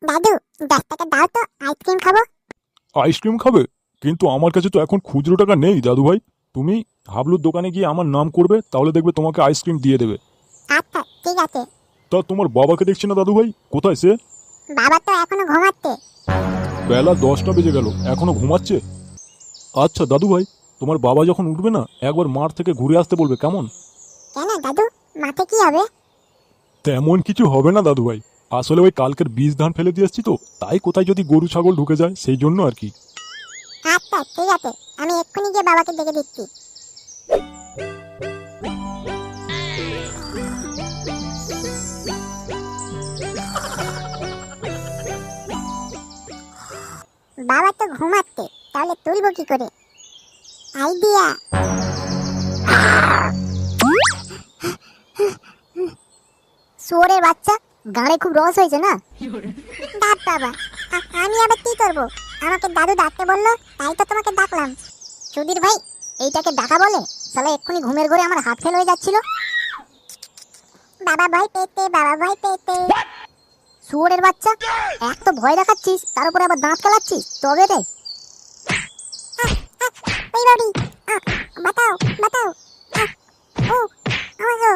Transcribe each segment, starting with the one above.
দাদু 10 টাকা দাও তো, আইসক্রিম খাবো। আইসক্রিম খাবে? কিন্তু আমার কাছে তো এখন খুচরো টাকা নেই দাদু ভাই। তুমি হাবলুর দোকানে গিয়ে আমার নাম করবে, তাহলে দেখবে তোমাকে আইসক্রিম দিয়ে দেবে। আচ্ছা ঠিক আছে। তা তোমার বাবাকে দেখছি না দাদু ভাই, কোথায় সে? বাবা তো এখনো ঘুমাচ্ছে। বেলা 10টা বেজে গেল, এখনো ঘুমাচ্ছে? আচ্ছা দাদু ভাই, তোমার বাবা যখন উঠবে না, একবার মাঠ থেকে ঘুরে আসতে বলবে, কেমন? কেন দাদু, মাঠে কি হবে? তেমন কিছু হবে না দাদু ভাই, আসলে ওই কালকের বীজ ধান ফেলে দিয়ে এসছি তো, তাই কোথায় যদি গরু ছাগল ঢুকে যায় সেই জন্য আর কি। আচ্ছা ঠিক আছে, আমি এক্ষুনি গিয়ে বাবাকে ডেকে দিচ্ছি। বাবা তো ঘুমাচ্ছে, তাহলে তুলবো কি করে? আইডিয়া। শুয়োরের বাচ্চা, গাড়ে খুব রস হয়েছে না? ডাক বাবা, আমি আবার কি করবো? আমাকে দাদু ডাকতে বললো, তাই তো তোমাকে ডাকলাম। সুধীর ভাই, এইটাকে ডাকা বলে? শালা এক্ষুনি ঘুমের ঘোরে আমার হাত ফেল হয়ে যাচ্ছিল। বাবা ভয় পেতে, বাবা ভয় পেতে। শুয়োরের বাচ্চা, এক তো ভয় দেখাচ্ছিস, তার উপরে আবার দাঁত কেলাচ্ছিস, তবে রে। এই বাড়ি, বাঁচাও বাঁচাও। ও আমাকে,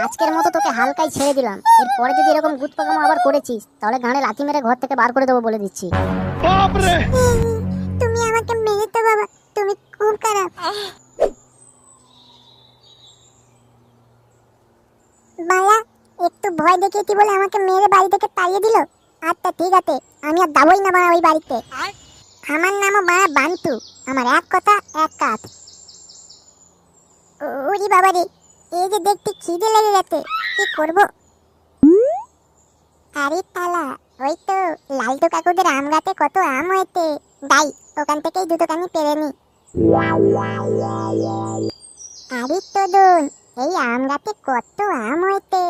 আজকের মতো তোকে হালকাই ছেড়ে দিলাম। এরপরে যদি এরকম গুদ পাকামো আবার করেছিস, তাহলে গাঁড়ে লাথি মেরে ঘর থেকে বার করে দেবো বলে দিচ্ছি। তুমি আমাকে মেরে তো বাবা, তুমি খুব খারাপ। বাবা একটু ভয় দেখিয়েছি বলে আমাকে মেরে বাড়ি থেকে তাড়িয়ে দিল। আচ্ছা ঠিক আছে, আমি আর যাবোই না বাবা ওই বাড়িতে। আমার নামও বাবা বান্টু, আমার এক কথা এক কাজ। ওরে বাবা রে, এই যে দেখতে খিদে লেগে গেছে, কি করব? আরে পালা, ওই তো লালটু কাকুদের আম গাছে কত আম হয়েছে, যাই ওখান থেকেই দুটোখানি পেরে নি। আরে তোদন, এই আম গাছে কত আম হয়েছে,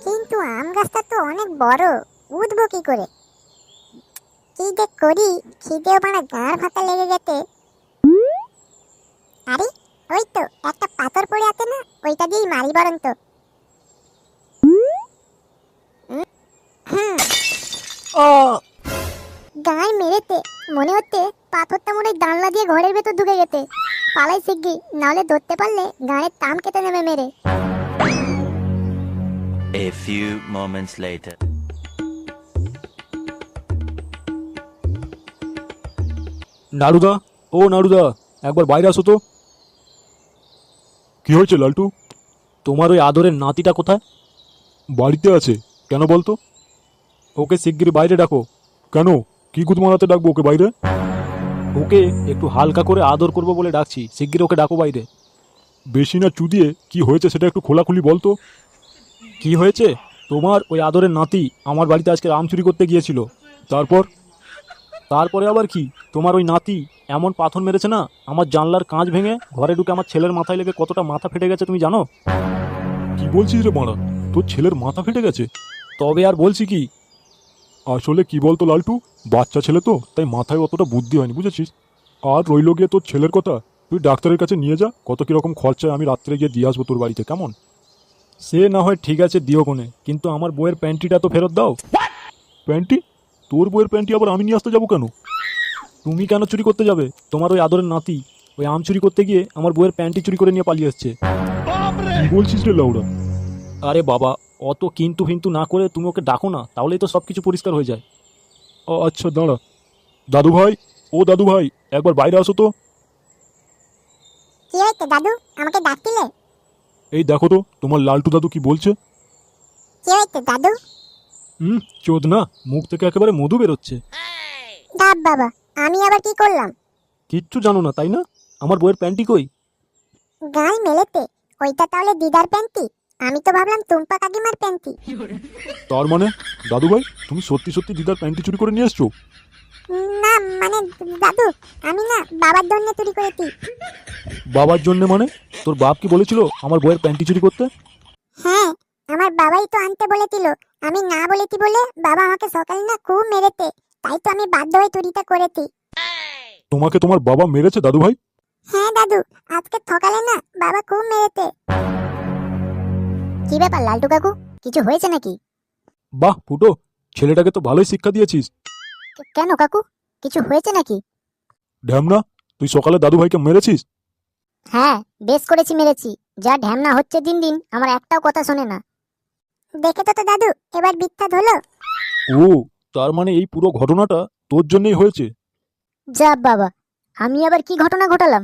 কিন্তু আম গাছটা তো অনেক বড়, উঠবো কি করে? কি যে করি, খিদেও মানে গাঁড় ফাঁকা লেগে গেছে। আরে ওই তো একটা পাথর পড়ে আছে না, ওইটা দিয়েই মারি বরং তো। গায়ে মেরেতে মনে হচ্ছে পাথরটা মনে হয় জানলা দিয়ে ঘরের ভেতর ঢুকে গেছে। পালাই শিগগি, নাহলে ধরতে পারলে গায়ের টান কেটে নেবে মেরে। A few moments later. নারুদা, ও নারুদা, একবার বাইরে আসো তো। কি হয়েছে লালটু? তোমার ওই আদরের নাতিটা কোথায়? বাড়িতে আছে। কেন বলতো? ওকে শিগগির বাইরে ডাকো। কেন, কি গুদ মারাতে ডাকবো ওকে বাইরে? ওকে একটু হালকা করে আদর করবো বলে ডাকছি, শিগগির ওকে ডাকো বাইরে। বেশি না চুদিয়ে কি হয়েছে সেটা একটু খোলাখুলি বলতো। কি হয়েছে? তোমার ওই আদরের নাতি আমার বাড়িতে আজকে আম চুরি করতে গিয়েছিল। তারপরে আবার কি? তোমার ওই নাতি এমন পাথর মেরেছে না, আমার জানলার কাঁচ ভেঙে ঘরে ঢুকে আমার ছেলের মাথায় লেগে কতটা মাথা ফেটে গেছে তুমি জানো? কি বলছিস রে মারা, তোর ছেলের মাথা ফেটে গেছে? তবে আর বলছি কি, আসলে কি বলতো লালটু, বাচ্চা ছেলে তো, তাই মাথায় অতটা বুদ্ধি হয়নি, বুঝেছিস? আর রইল গিয়ে তোর ছেলের কথা, তুই ডাক্তারের কাছে নিয়ে যা, কত কিরকম খরচায় আমি রাত্রে গিয়ে দিয়ে আসবো তোর বাড়িতে, কেমন? সে না হয় ঠিক আছে, দিও কোনে, কিন্তু আমার বইয়ের প্যান্টিটা তো ফেরত দাও। প্যান্টি? তোর বইয়ের প্যান্টি আবার আমি নিয়ে আসতে যাবো কেন? তুমি কেন চুরি করতে যাবে? তোমার ওই আদরের নাতি ওই আম চুরি করতে গিয়ে আমার বইয়ের প্যান্টি চুরি করে নিয়ে পালিয়ে এসছে। কি বলছিস রে লাউড়া? আরে বাবা, অত কিন্তু ফিন্তু না করে তুমি ওকে ডাকো না, তাহলেই তো সব কিছু পরিষ্কার হয়ে যায়। আচ্ছা দাঁড়া। দাদু ভাই, ও দাদু ভাই, একবার বাইরে আসো তো। কি হয়েছে দাদু, আমাকে ডাকছিলে? এই দেখো তো তোমার লালটু দাদু কি বলছে। কি হয়েছে দাদু? চোদ না, মুখ থেকে একেবারে মধু বেরোচ্ছে। ডাব বাবা, আমি আবার কি করলাম? কিচ্ছু জানো না তাই না? আমার বইয়ের প্যান্টি কই? গায়ে মেলেতে, ওইটা তাহলে দিদার প্যান্টি? আমি তো ভাবলাম টুম্পা কাকিমার প্যান্টি। তার মানে দাদু ভাই, তুমি সত্যি সত্যি দিদার প্যান্টি চুরি করে নিয়ে এসছো? না মানে দাদু, আমি না বাবার জন্য চুরি করেছি। বাবার জন্য মানে? তোর বাপ কি বলেছিল আমার বইয়ের প্যান্টি চুরি করতে? হ্যাঁ, আমার বাবাই তো আনতে বলেছিল, আমি না বলেছি বলে বাবা আমাকে সকালে না খুব মেরেছে, তাই তো আমি বাধ্য হয়ে চুরিটা করেছি। তোমাকে তোমার বাবা মেরেছে দাদু ভাই? হ্যাঁ দাদু, আজকে সকালে না বাবা খুব মেরেছে। কি ব্যাপার লালটু কাকু, কিছু হয়েছে নাকি? বাহ ফুটো, ছেলেটাকে তো ভালোই শিক্ষা দিয়েছিস। কেন কাকু, কিছু হয়েছে নাকি? ঢ্যামনা, তুই সকালে দাদু ভাইকে মেরেছিস? হ্যাঁ, বেশ করেছি, মেরেছি। যা ঢ্যামনা হচ্ছে দিন দিন, আমার একটাও কথা শোনে না। দেখে তো দাদু, এবার বিখ্যাত হলো। ও, তার মানে এই পুরো ঘটনাটা তোর জন্যই হয়েছে? যা বাবা, আমি আবার কি ঘটনা ঘটালাম?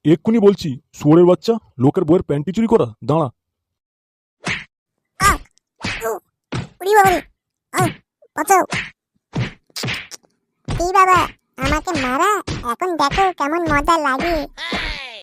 এক্ষুনি বলছি, শুয়োরের বাচ্চা, লোকের বইয়ের প্যান্টি চুরি করা, দাঁড়া। উড়ি বাবারে, বাঁচাও। এই বাবা, আমাকে মারা, এখন দেখো কেমন মজা লাগে।